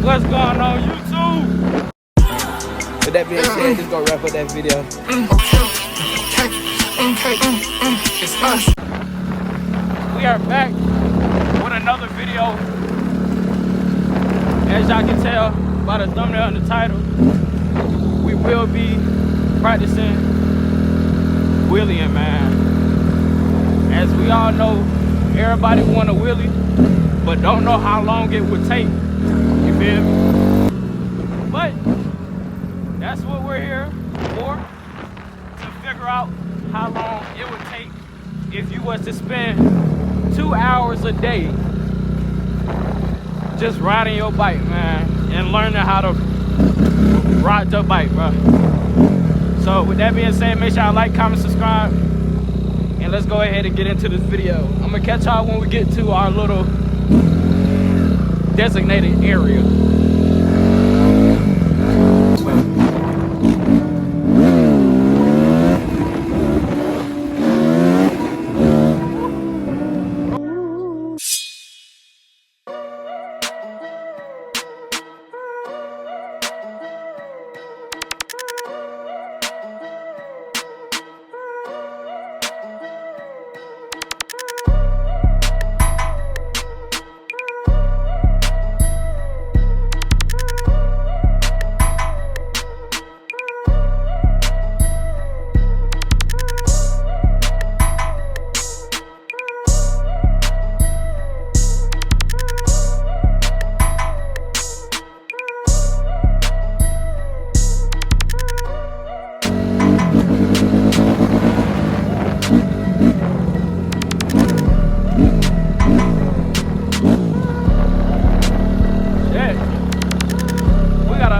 What's going on YouTube? With that being said, just gonna wrap up that video. It's us. We are back with another video. As y'all can tell by the thumbnail and the title, we will be practicing wheelieing, man. As we all know, everybody want a wheelie, but don't know how long it would take. You feel me? But that's what we're here for, to figure out how long it would take if you was to spend 2 hours a day just riding your bike, man, and learning how to ride your bike, bro. So with that being said, make sure y'all like, comment, subscribe, and let's go ahead and get into this video. I'm gonna catch y'all when we get to our little designated area.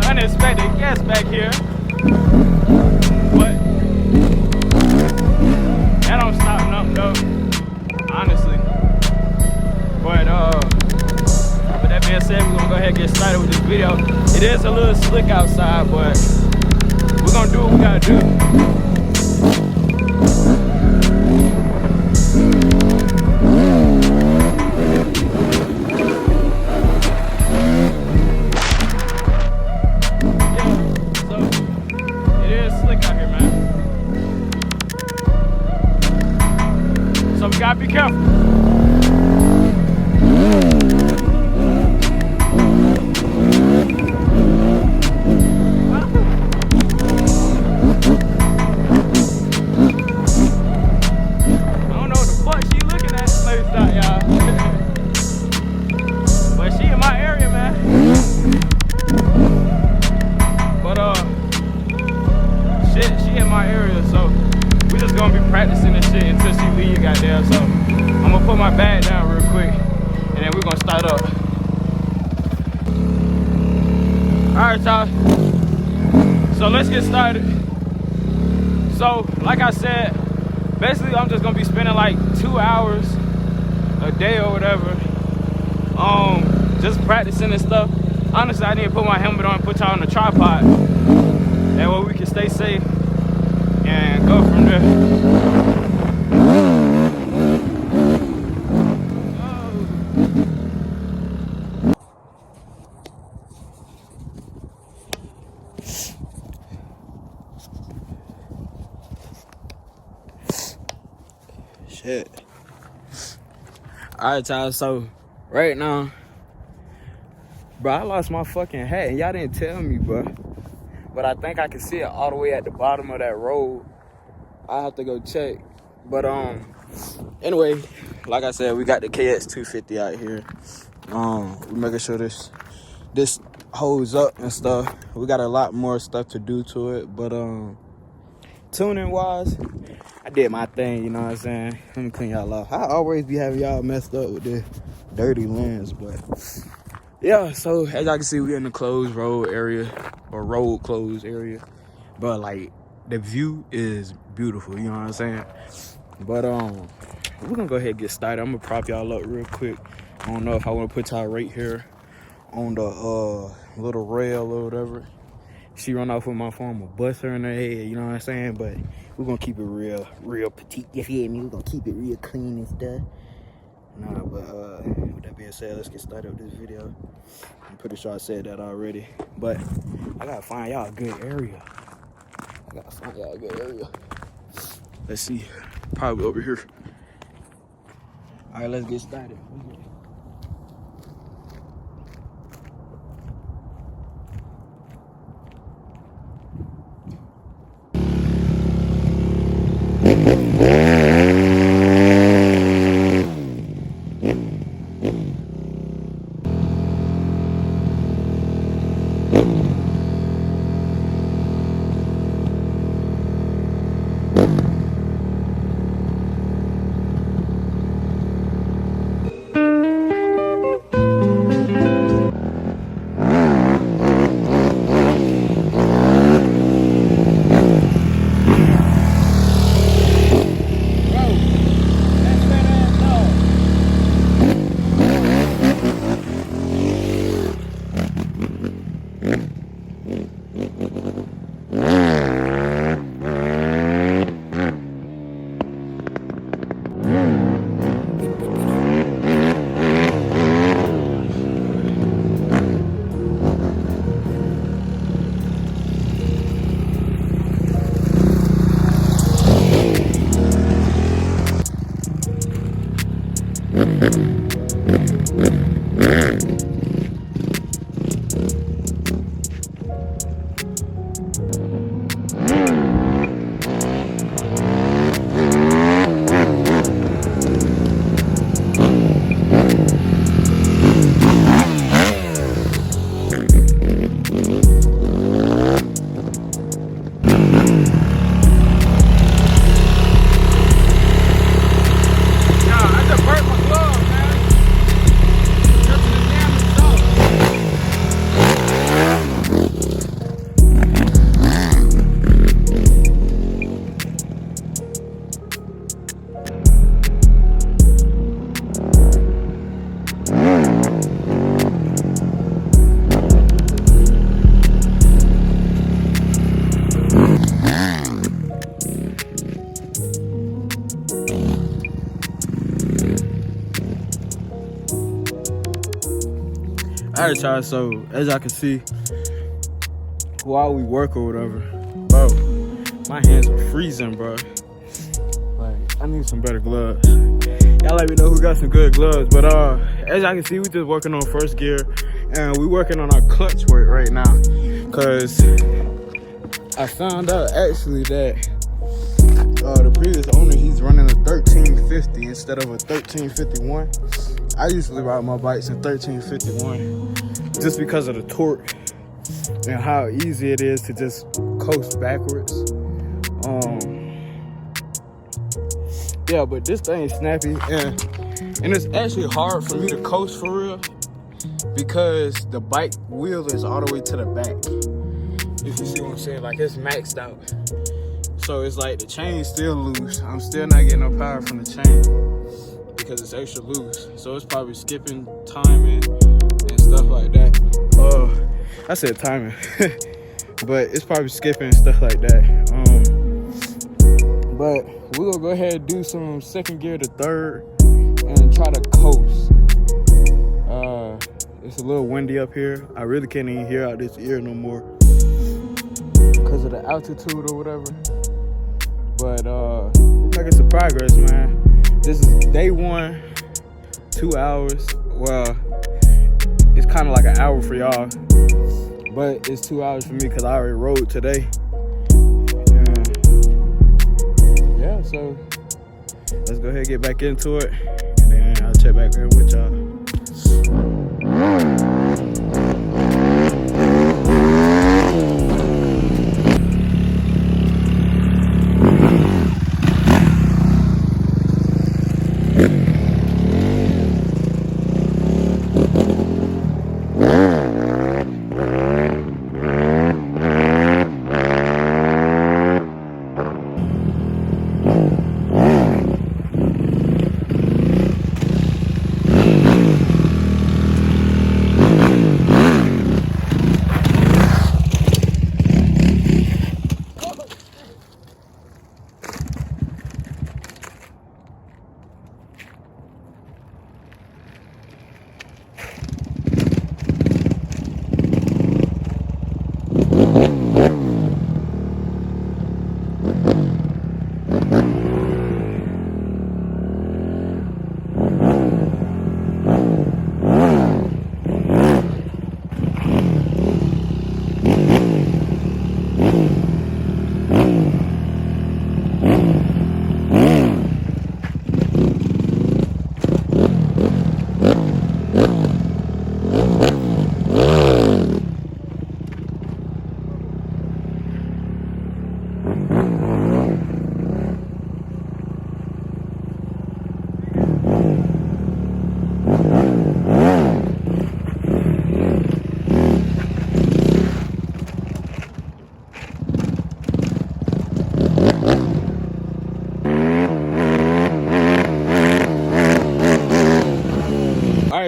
Unexpected guest back here, but that don't stop nothing though, honestly. But with that being said, we're gonna go ahead and get started with this video. It is a little slick outside, but we're gonna do what we gotta do. Gotta be careful. Practicing this shit until she leave, goddamn. So I'm gonna put my bag down real quick, and then we're gonna start up. All right, y'all. So let's get started. So, like I said, basically I'm just gonna be spending like 2 hours a day or whatever, just practicing and stuff. Honestly, I need to put my helmet on and put y'all on the tripod. That way we can stay safe and go from there. Shit. Alright, y'all, so right now, bro, I lost my fucking hat and y'all didn't tell me, bro. But I think I can see it all the way at the bottom of that road. I have to go check. But anyway, like I said, we got the KX250 out here. We're making sure this holds up and stuff. We got a lot more stuff to do to it, but tuning wise, I did my thing, you know what I'm saying? Let me clean y'all off. I always be having y'all messed up with the dirty lens, but yeah, so as y'all can see, we're in the closed road area, or road closed area. But like, the view is beautiful, you know what I'm saying? But we're gonna go ahead and get started. I'm gonna prop y'all up real quick. I don't know if I wanna put y'all right here on the little rail or whatever. She run off with my phone, I'm gonna bust her in her head, you know what I'm saying? But we're gonna keep it real petite, you feel me? We're gonna keep it real clean and stuff. Nah, but with that being said, let's get started with this video. I'm pretty sure I said that already, but I gotta find y'all a good area. Let's see, probably over here. All right, let's get started. Alright, y'all, so as y'all can see, while we work or whatever, bro, my hands are freezing, bro. Like, I need some better gloves. Y'all let me know who got some good gloves. But as y'all can see, we just working on first gear, and we working on our clutch work right now. Cause I found out actually that the previous owner, he's running a 1350 instead of a 1351. I usually ride my bikes in 1351 just because of the torque and how easy it is to just coast backwards. Yeah, but this thing is snappy, and it's actually hard for me to coast for real because the bike wheel is all the way to the back. If you see what I'm saying, like it's maxed out. So it's like the chain's still loose. I'm still not getting no power from the chain because it's extra loose. So it's probably skipping timing and stuff like that. I said timing, but it's probably skipping and stuff like that. But we're gonna go ahead and do some second gear to third and try to coast. It's a little windy up here. I really can't even hear out this ear no more because of the altitude or whatever. But we're making some progress, man. This is day one, 2 hours. Well, it's kind of like an hour for y'all, but it's 2 hours for me because I already rode today. Yeah, so let's go ahead and get back into it, and then I'll check back in with y'all.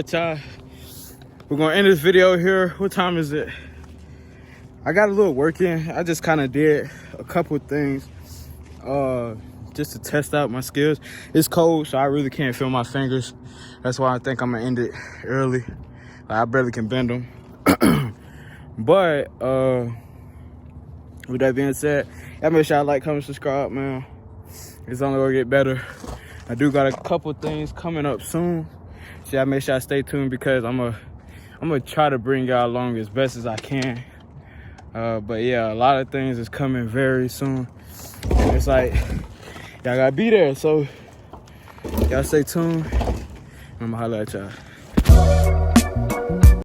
right, y'all. We're gonna end this video here. What time is it? I got a little work in. I just kind of did a couple of things just to test out my skills. It's cold, so I really can't feel my fingers. That's why I think I'm gonna end it early. Like, I barely can bend them. But with that being said, y'all make sure y'all like, comment, subscribe, man. It's only gonna get better. I do got a couple things coming up soon, so y'all make sure I stay tuned, because I'm gonna try to bring y'all along as best as I can. But yeah, a lot of things is coming very soon. And it's like, y'all gotta be there. So y'all stay tuned. I'm gonna holler at y'all.